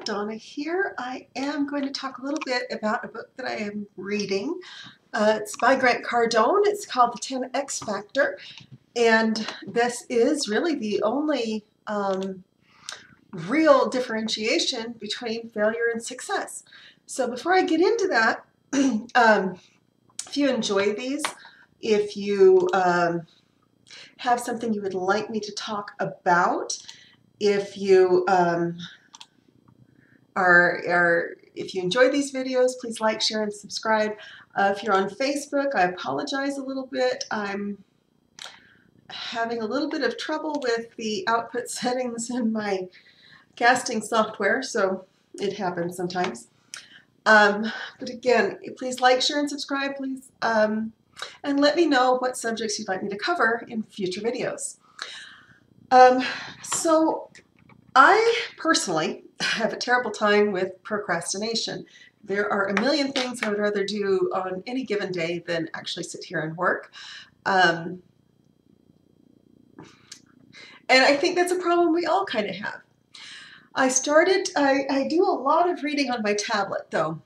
Donna here. I am going to talk a little bit about a book that I am reading. It's by Grant Cardone. It's called The 10X Factor, and this is really the only real differentiation between failure and success. So before I get into that, if you enjoy these, if you have something you would like me to talk about, if you if you enjoy these videos, please like, share, and subscribe. If you're on Facebook, I apologize a little bit. I'm having a little bit of trouble with the output settings in my casting software, so it happens sometimes. But again, please like, share, and subscribe, please. And let me know what subjects you'd like me to cover in future videos. So I personally have a terrible time with procrastination. There are a million things I would rather do on any given day than actually sit here and work. And I think that's a problem we all kind of have. I do a lot of reading on my tablet though.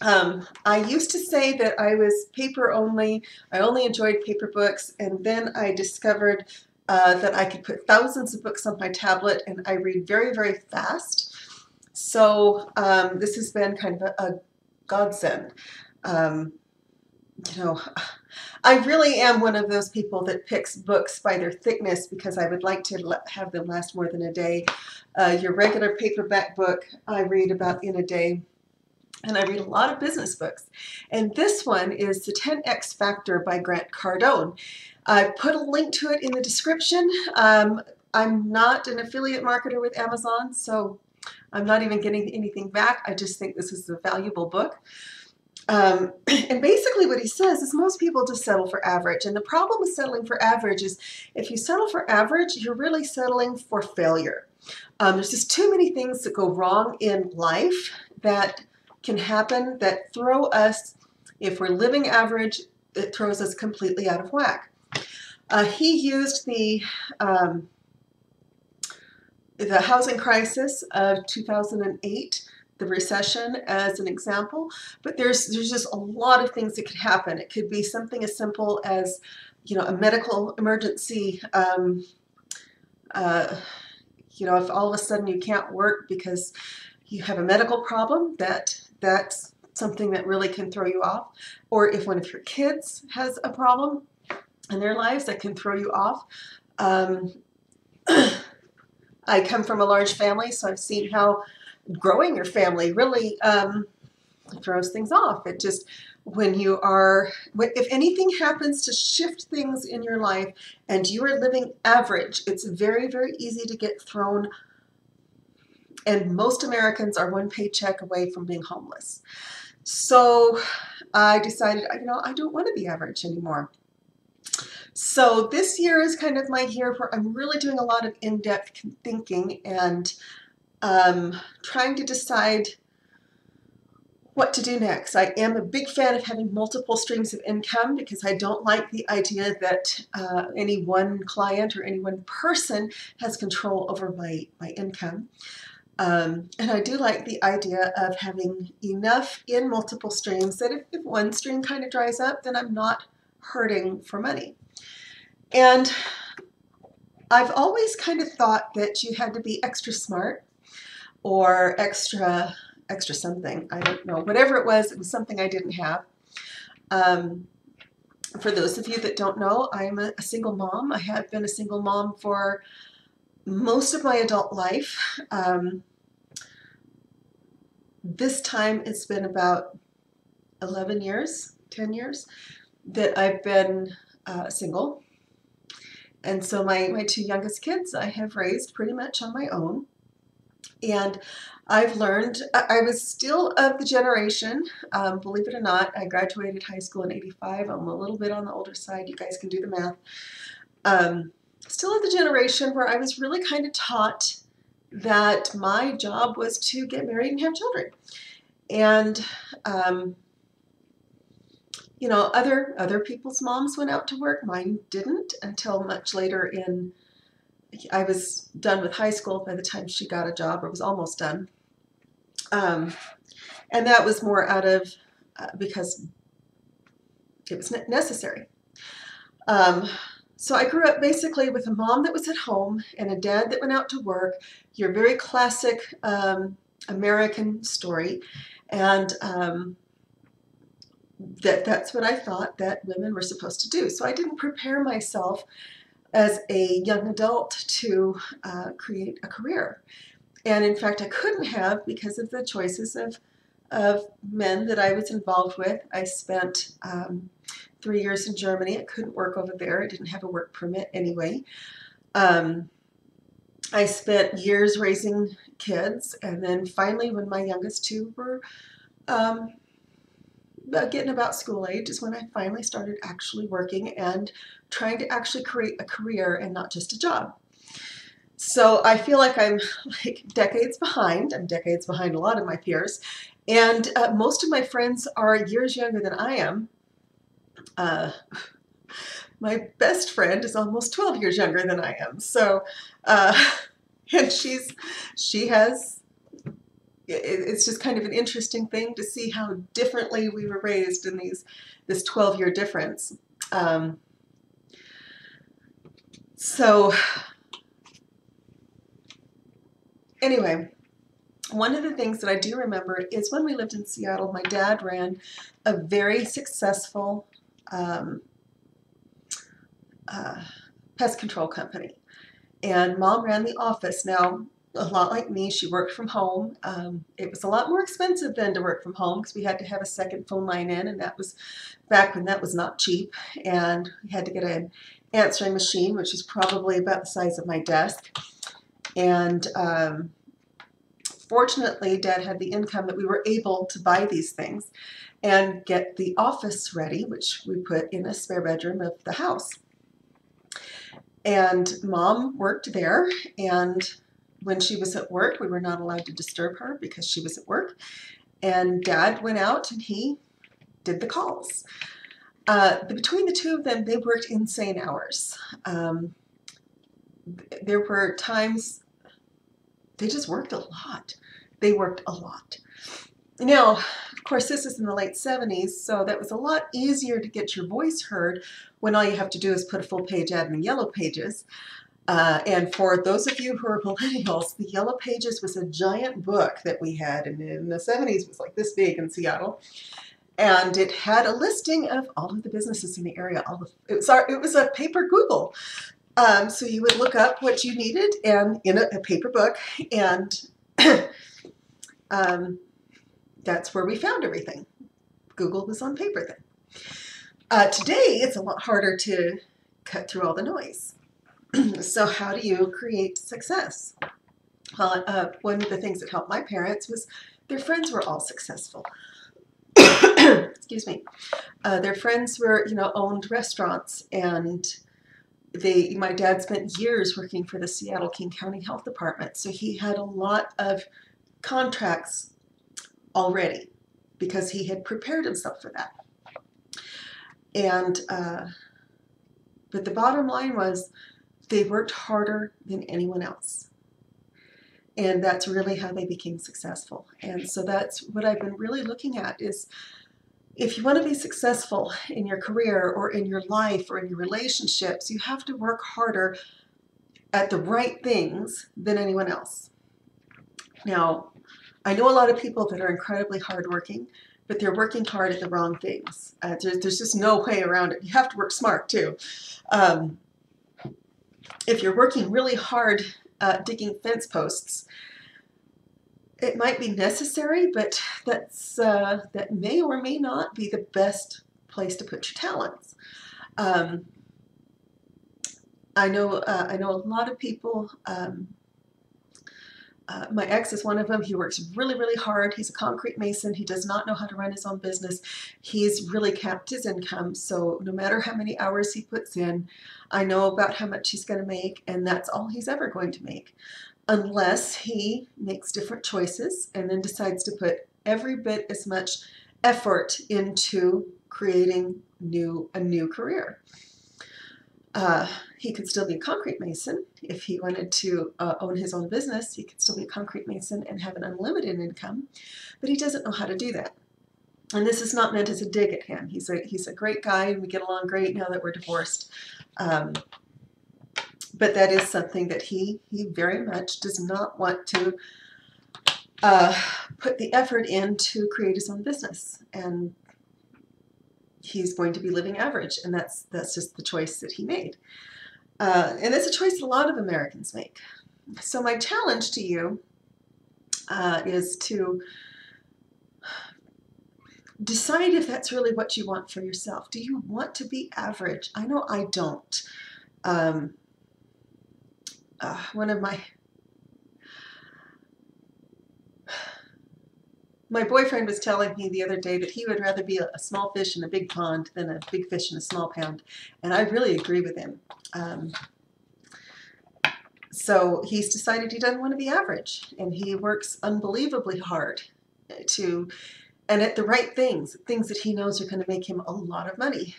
I used to say that I was paper only. I only enjoyed paper books, and then I discovered that I could put thousands of books on my tablet, and I read very, very fast. So this has been kind of a godsend. You know, I really am one of those people that picks books by their thickness because I would like to have them last more than a day. Your regular paperback book I read about in a day. And I read a lot of business books. And this one is The 10X Factor by Grant Cardone. I put a link to it in the description. I'm not an affiliate marketer with Amazon, so I'm not even getting anything back. I just think this is a valuable book. And basically what he says is most people just settle for average. And the problem with settling for average is if you settle for average, you're really settling for failure. There's just too many things that go wrong in life that can happen that throw us, if we're living average, it throws us completely out of whack. He used the housing crisis of 2008, the recession, as an example, but there's just a lot of things that could happen. It could be something as simple as, you know, a medical emergency. You know, if all of a sudden you can't work because you have a medical problem, that's something that really can throw you off. Or if one of your kids has a problem in their lives, that can throw you off. I come from a large family, so I've seen how growing your family really throws things off. It just, if anything happens to shift things in your life and you are living average, it's very, very easy to get thrown. And most Americans are one paycheck away from being homeless. So I decided, you know, I don't want to be average anymore. So this year is kind of my year where I'm really doing a lot of in-depth thinking and trying to decide what to do next. I am a big fan of having multiple streams of income because I don't like the idea that any one client or any one person has control over my income. And I do like the idea of having enough in multiple streams that if one stream kind of dries up, then I'm not hurting for money. And I've always kind of thought that you had to be extra smart or extra something. I don't know. Whatever it was something I didn't have. For those of you that don't know, I'm a single mom. I have been a single mom for most of my adult life. This time it's been about 11 years, 10 years that I've been single. And so my two youngest kids I have raised pretty much on my own. And I've learned, I was still of the generation, believe it or not, I graduated high school in '85. I'm a little bit on the older side. You guys can do the math. Still of the generation where I was really kind of taught that my job was to get married and have children. And, you know, other people's moms went out to work. Mine didn't until much later I was done with high school by the time she got a job, or was almost done. Um, and that was more out of because it was necessary. Um, so I grew up basically with a mom that was at home and a dad that went out to work. Your very classic American story, and that's what I thought that women were supposed to do. So I didn't prepare myself as a young adult to create a career. And in fact, I couldn't have because of the choices of men that I was involved with. I spent 3 years in Germany. I couldn't work over there. I didn't have a work permit anyway. I spent years raising kids, and then finally, when my youngest two were getting about school age, is when I finally started actually working and trying to actually create a career and not just a job. So I feel like I'm like decades behind. I'm decades behind a lot of my peers, and most of my friends are years younger than I am. My best friend is almost 12 years younger than I am. So, and she has, it's just kind of an interesting thing to see how differently we were raised in this 12-year difference. So anyway, one of the things that I do remember is when we lived in Seattle, my dad ran a very successful pest control company, and Mom ran the office. Now, a lot like me, she worked from home. It was a lot more expensive then to work from home because we had to have a second phone line in, and that was back when that was not cheap, and we had to get an answering machine, which is probably about the size of my desk. And fortunately, Dad had the income that we were able to buy these things and get the office ready, which we put in a spare bedroom of the house. And Mom worked there, and when she was at work, we were not allowed to disturb her because she was at work. And Dad went out and he did the calls. Between the two of them, they worked insane hours. There were times they just worked a lot. They worked a lot. Now, of course, this is in the late 70s, so that was a lot easier to get your voice heard when all you have to do is put a full page ad in the Yellow Pages. And for those of you who are millennials, the Yellow Pages was a giant book that we had, and in the 70s it was like this big in Seattle. And it had a listing of all of the businesses in the area. It was a paper Google. So you would look up what you needed and in a paper book, and that's where we found everything. Google was on paper then. Today, it's a lot harder to cut through all the noise. So how do you create success? Well, one of the things that helped my parents was their friends were all successful. Excuse me. Their friends were, owned restaurants, and my dad spent years working for the Seattle King County Health Department, so he had a lot of contracts already because he had prepared himself for that. And but the bottom line was they worked harder than anyone else, and that's really how they became successful. And so that's what I've been really looking at is, if you want to be successful in your career or in your life or in your relationships, you have to work harder at the right things than anyone else. Now, I know a lot of people that are incredibly hardworking, but they're working hard at the wrong things. There's just no way around it. You have to work smart too. If you're working really hard digging fence posts, it might be necessary, but that may or may not be the best place to put your talents. I know a lot of people. My ex is one of them. He works really, really hard. He's a concrete mason. He does not know how to run his own business. He's really capped his income, so no matter how many hours he puts in, I know about how much he's going to make, and that's all he's ever going to make, unless he makes different choices and then decides to put every bit as much effort into creating a new career. He could still be a concrete mason. If he wanted to own his own business, he could still be a concrete mason and have an unlimited income, but he doesn't know how to do that. And this is not meant as a dig at him. He's a great guy, and we get along great now that we're divorced. But that is something that he very much does not want to put the effort in to create his own business. And he's going to be living average, and that's just the choice that he made. And it's a choice a lot of Americans make. So my challenge to you is to decide if that's really what you want for yourself. Do you want to be average? I know I don't. One of my boyfriend was telling me the other day that he would rather be a small fish in a big pond than a big fish in a small pond, and I really agree with him. So he's decided he doesn't want to be average, and he works unbelievably hard and at the right things that he knows are going to make him a lot of money.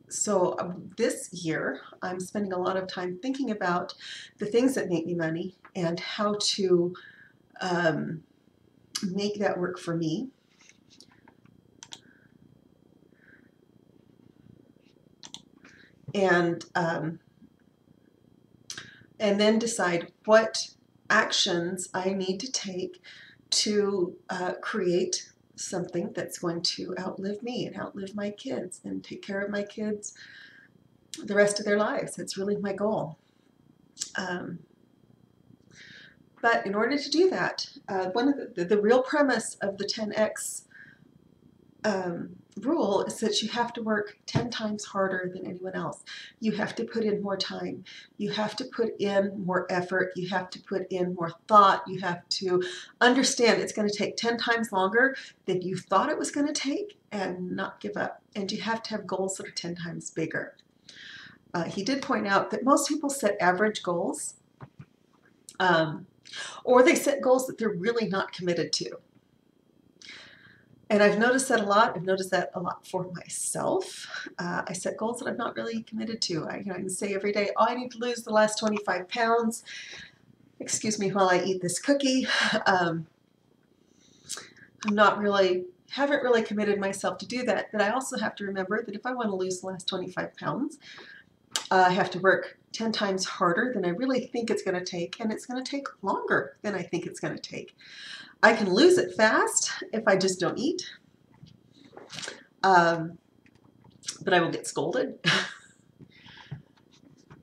So this year, I'm spending a lot of time thinking about the things that make me money and how to make that work for me. And then decide what actions I need to take to create something that's going to outlive me and outlive my kids and take care of my kids the rest of their lives. It's really my goal. But in order to do that, one of the real premise of the 10X rule is that you have to work 10 times harder than anyone else. You have to put in more time. You have to put in more effort. You have to put in more thought. You have to understand it's going to take 10 times longer than you thought it was going to take, and not give up. And you have to have goals that are 10 times bigger. He did point out that most people set average goals, or they set goals that they're really not committed to. And I've noticed that a lot. I've noticed that a lot for myself. I set goals that I'm not really committed to. I can say every day, oh, I need to lose the last 25 pounds. Excuse me while I eat this cookie. I'm haven't really committed myself to do that. But I also have to remember that if I want to lose the last 25 pounds, I have to work 10 times harder than I really think it's going to take, and it's going to take longer than I think it's going to take. I can lose it fast if I just don't eat, but I will get scolded.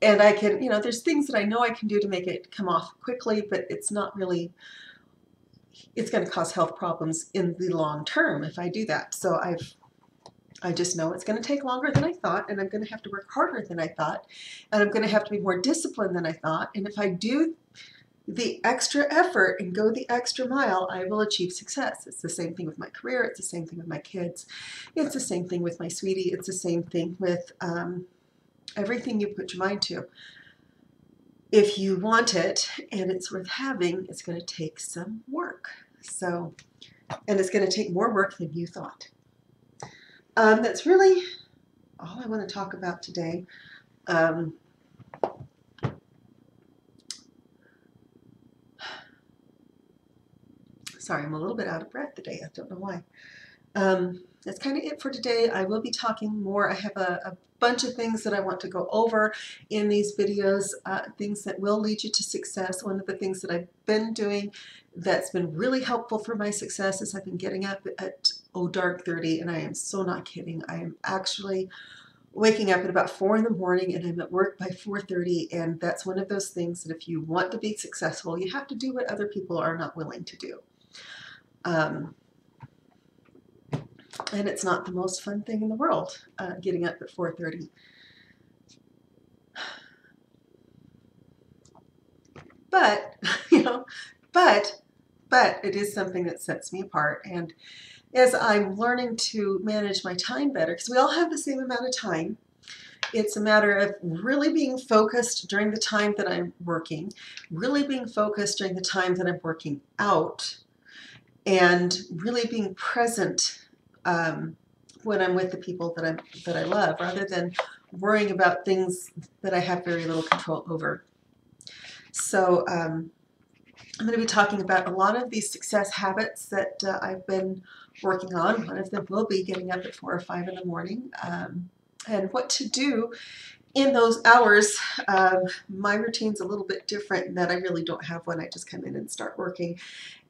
And I can, there's things that I know I can do to make it come off quickly, but it's not really, it's going to cause health problems in the long term if I do that. So I just know it's going to take longer than I thought, and I'm going to have to work harder than I thought, and I'm going to have to be more disciplined than I thought. And if I do the extra effort and go the extra mile, I will achieve success. It's the same thing with my career. It's the same thing with my kids. It's the same thing with my sweetie. It's the same thing with everything you put your mind to. If you want it and it's worth having, it's going to take some work. So, and it's going to take more work than you thought. That's really all I want to talk about today. Sorry, I'm a little bit out of breath today. I don't know why. That's kind of it for today. I will be talking more. I have a bunch of things that I want to go over in these videos, things that will lead you to success. One of the things that I've been doing that's been really helpful for my success is I've been getting up at dark 30, and I am so not kidding. I am actually waking up at about 4 in the morning, and I'm at work by 4:30, and that's one of those things that if you want to be successful, you have to do what other people are not willing to do. And it's not the most fun thing in the world, getting up at 4:30. But, but it is something that sets me apart. And as I'm learning to manage my time better, because we all have the same amount of time, it's a matter of really being focused during the time that I'm working, really being focused during the time that I'm working out, and really being present when I'm with the people that I love, rather than worrying about things that I have very little control over. So I'm going to be talking about a lot of these success habits that I've been working on. One of them will be getting up at 4 or 5 in the morning, and what to do in those hours. My routine's a little bit different in that I really don't have one. I just come in and start working,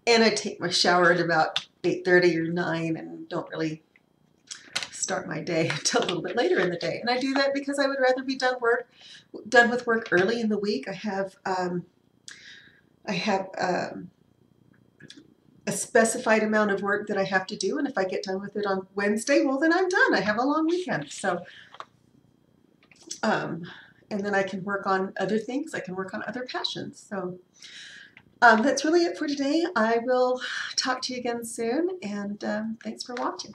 and I take my shower at about 8:30 or 9 and don't really start my day until a little bit later in the day. And I do that because I would rather be done with work early in the week. I have a specified amount of work that I have to do, and if I get done with it on Wednesday, well, then I'm done. I have a long weekend. So and then I can work on other things. I can work on other passions. So that's really it for today. I will talk to you again soon, and thanks for watching.